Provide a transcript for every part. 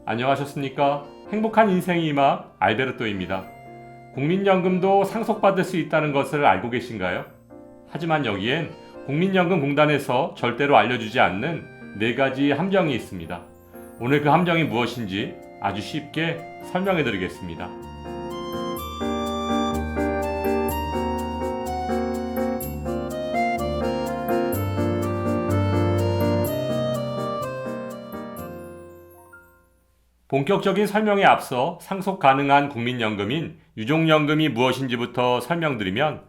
안녕하셨습니까? 행복한 인생이 막 알베르토입니다. 국민연금도 상속받을 수 있다는 것을 알고 계신가요? 하지만 여기엔 국민연금공단에서 절대로 알려주지 않는 4가지 함정이 있습니다. 오늘 그 함정이 무엇인지 아주 쉽게 설명해 드리겠습니다. 본격적인 설명에 앞서 상속 가능한 국민연금인 유족연금이 무엇인지부터 설명드리면,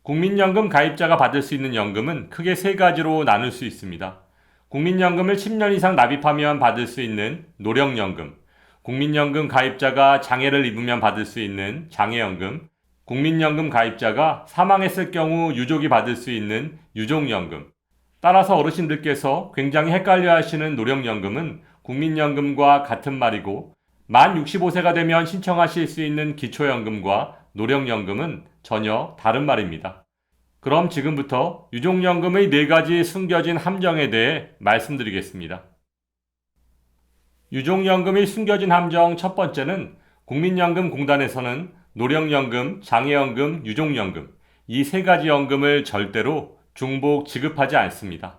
국민연금 가입자가 받을 수 있는 연금은 크게 3가지로 나눌 수 있습니다. 국민연금을 10년 이상 납입하면 받을 수 있는 노령연금, 국민연금 가입자가 장애를 입으면 받을 수 있는 장애연금, 국민연금 가입자가 사망했을 경우 유족이 받을 수 있는 유족연금. 따라서 어르신들께서 굉장히 헷갈려 하시는 노령연금은 국민연금과 같은 말이고, 만 65세가 되면 신청하실 수 있는 기초연금과 노령연금은 전혀 다른 말입니다. 그럼 지금부터 유족연금의 4가지 숨겨진 함정에 대해 말씀드리겠습니다. 유족연금의 숨겨진 함정 첫 번째는, 국민연금공단에서는 노령연금, 장애연금, 유족연금 이 3가지 연금을 절대로 중복 지급하지 않습니다.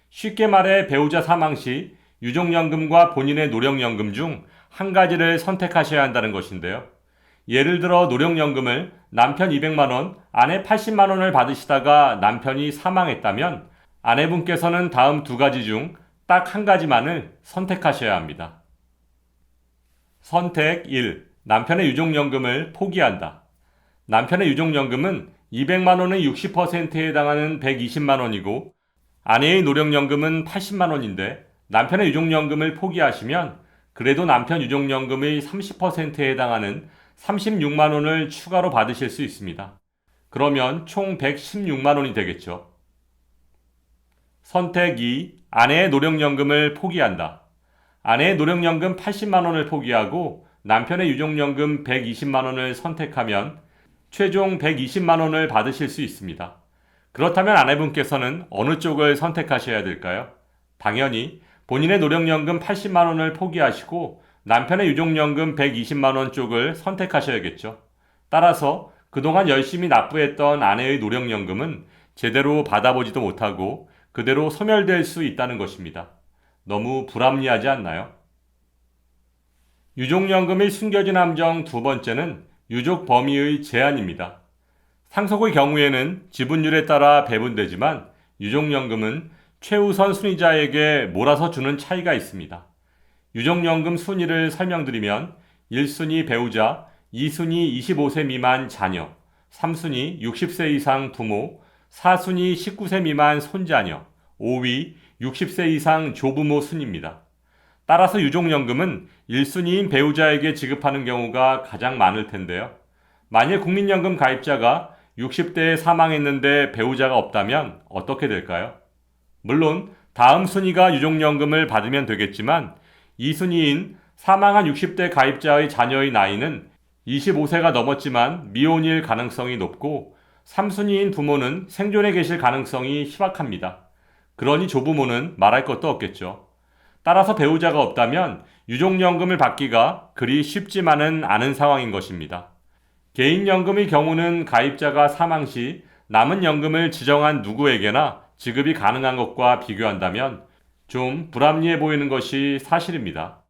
쉽게 말해 배우자 사망 시 유족연금과 본인의 노령연금 중 한 가지를 선택하셔야 한다는 것인데요. 예를 들어 노령연금을 남편 200만원, 아내 80만원을 받으시다가 남편이 사망했다면 아내분께서는 다음 2가지 중 딱 한 가지만을 선택하셔야 합니다. 선택 1. 남편의 유족연금을 포기한다. 남편의 유족연금은 200만원의 60%에 해당하는 120만원이고, 아내의 노령연금은 80만원인데 남편의 유족연금을 포기하시면 그래도 남편 유족연금의 30%에 해당하는 36만원을 추가로 받으실 수 있습니다. 그러면 총 116만원이 되겠죠. 선택 2. 아내의 노령연금을 포기한다. 아내의 노령연금 80만원을 포기하고 남편의 유족연금 120만원을 선택하면 최종 120만원을 받으실 수 있습니다. 그렇다면 아내분께서는 어느 쪽을 선택하셔야 될까요? 당연히 본인의 노령연금 80만원을 포기하시고 남편의 유족연금 120만원 쪽을 선택하셔야겠죠. 따라서 그동안 열심히 납부했던 아내의 노령연금은 제대로 받아보지도 못하고 그대로 소멸될 수 있다는 것입니다. 너무 불합리하지 않나요? 유족연금의 숨겨진 함정 두 번째는 유족 범위의 제한입니다. 상속의 경우에는 지분율에 따라 배분되지만 유족연금은 최우선 순위자에게 몰아서 주는 차이가 있습니다. 유족연금 순위를 설명드리면 1순위 배우자, 2순위 25세 미만 자녀, 3순위 60세 이상 부모, 4순위 19세 미만 손자녀, 5위 60세 이상 조부모 순입니다. 따라서 유족연금은 1순위인 배우자에게 지급하는 경우가 가장 많을 텐데요. 만일 국민연금 가입자가 60대에 사망했는데 배우자가 없다면 어떻게 될까요? 물론 다음 순위가 유족연금을 받으면 되겠지만 2순위인 사망한 60대 가입자의 자녀의 나이는 25세가 넘었지만 미혼일 가능성이 높고, 3순위인 부모는 생존해 계실 가능성이 희박합니다. 그러니 조부모는 말할 것도 없겠죠. 따라서 배우자가 없다면 유족연금을 받기가 그리 쉽지만은 않은 상황인 것입니다. 개인연금의 경우는 가입자가 사망 시 남은 연금을 지정한 누구에게나 지급이 가능한 것과 비교한다면 좀 불합리해 보이는 것이 사실입니다.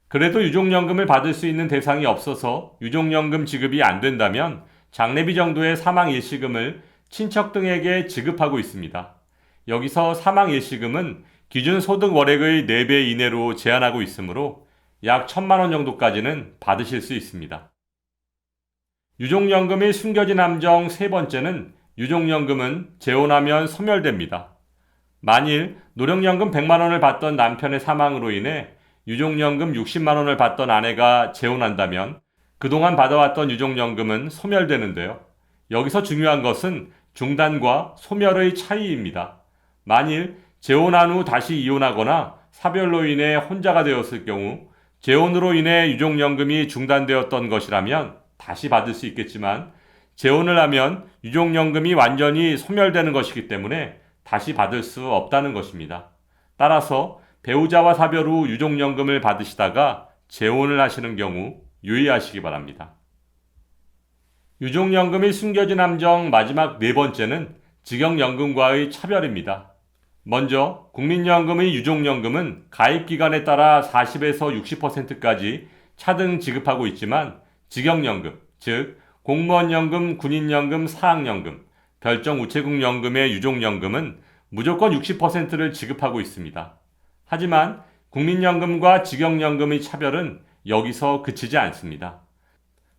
그래도 유족연금을 받을 수 있는 대상이 없어서 유족연금 지급이 안 된다면 장례비 정도의 사망일시금을 친척 등에게 지급하고 있습니다. 여기서 사망일시금은 기준 소득 월액의 4배 이내로 제한하고 있으므로 약 1,000만원 정도까지는 받으실 수 있습니다. 유족연금의 숨겨진 함정 세 번째는, 유족연금은 재혼하면 소멸됩니다. 만일 노령연금 100만원을 받던 남편의 사망으로 인해 유족연금 60만원을 받던 아내가 재혼한다면 그동안 받아왔던 유족연금은 소멸되는데요. 여기서 중요한 것은 중단과 소멸의 차이입니다. 만일 재혼한 후 다시 이혼하거나 사별로 인해 혼자가 되었을 경우 재혼으로 인해 유족연금이 중단되었던 것이라면 다시 받을 수 있겠지만, 재혼을 하면 유족연금이 완전히 소멸되는 것이기 때문에 다시 받을 수 없다는 것입니다. 따라서 배우자와 사별 후 유족연금을 받으시다가 재혼을 하시는 경우 유의하시기 바랍니다. 유족연금이 숨겨진 함정 마지막 네 번째는 직영연금과의 차별입니다. 먼저 국민연금의 유족연금은 가입기간에 따라 40에서 60%까지 차등 지급하고 있지만 직영연금, 즉 공무원연금, 군인연금, 사학연금, 별정우체국연금의 유족연금은 무조건 60%를 지급하고 있습니다. 하지만 국민연금과 직영연금의 차별은 여기서 그치지 않습니다.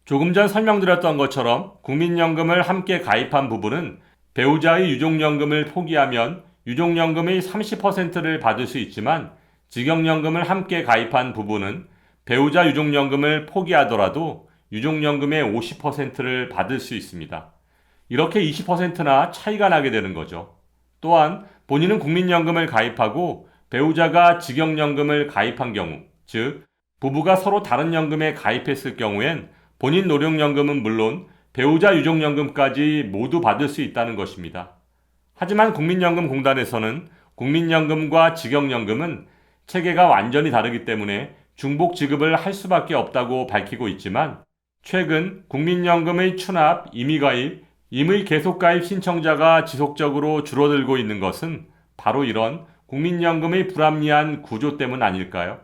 조금 전 설명드렸던 것처럼 국민연금을 함께 가입한 부부는 배우자의 유족연금을 포기하면 유족연금의 30%를 받을 수 있지만 직영연금을 함께 가입한 부부는 배우자 유족연금을 포기하더라도 유족연금의 50%를 받을 수 있습니다. 이렇게 20%나 차이가 나게 되는 거죠. 또한 본인은 국민연금을 가입하고 배우자가 직영연금을 가입한 경우, 즉 부부가 서로 다른 연금에 가입했을 경우엔 본인 노령연금은 물론 배우자 유족연금까지 모두 받을 수 있다는 것입니다. 하지만 국민연금공단에서는 국민연금과 직영연금은 체계가 완전히 다르기 때문에 중복 지급을 할 수밖에 없다고 밝히고 있지만 최근 국민연금의 추납, 임의가입, 임의 계속가입 신청자가 지속적으로 줄어들고 있는 것은 바로 이런 국민연금의 불합리한 구조 때문 아닐까요?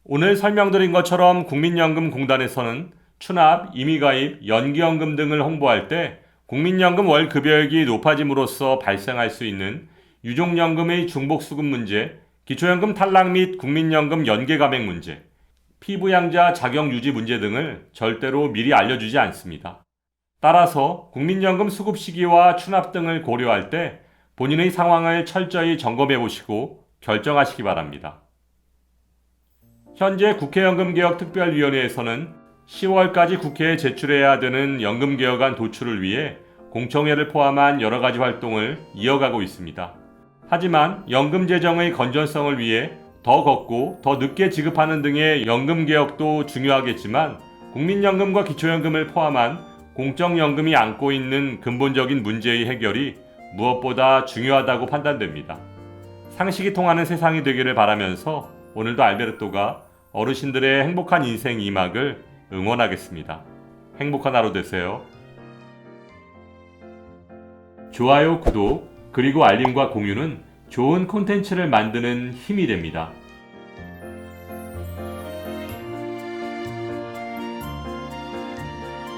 오늘 설명드린 것처럼 국민연금공단에서는 추납, 임의가입, 연기연금 등을 홍보할 때 국민연금 월급여액이 높아짐으로써 발생할 수 있는 유족연금의 중복수급 문제, 기초연금 탈락 및 국민연금 연계감액 문제, 피부양자 자격유지 문제 등을 절대로 미리 알려주지 않습니다. 따라서 국민연금 수급 시기와 추납 등을 고려할 때 본인의 상황을 철저히 점검해 보시고 결정하시기 바랍니다. 현재 국회연금개혁특별위원회에서는 10월까지 국회에 제출해야 되는 연금개혁안 도출을 위해 공청회를 포함한 여러 가지 활동을 이어가고 있습니다. 하지만 연금 재정의 건전성을 위해 더 걷고 더 늦게 지급하는 등의 연금개혁도 중요하겠지만 국민연금과 기초연금을 포함한 공적연금이 안고 있는 근본적인 문제의 해결이 무엇보다 중요하다고 판단됩니다. 상식이 통하는 세상이 되기를 바라면서 오늘도 알베르토가 어르신들의 행복한 인생 2막을 응원하겠습니다. 행복한 하루 되세요. 좋아요, 구독, 그리고 알림과 공유는 좋은 콘텐츠를 만드는 힘이 됩니다.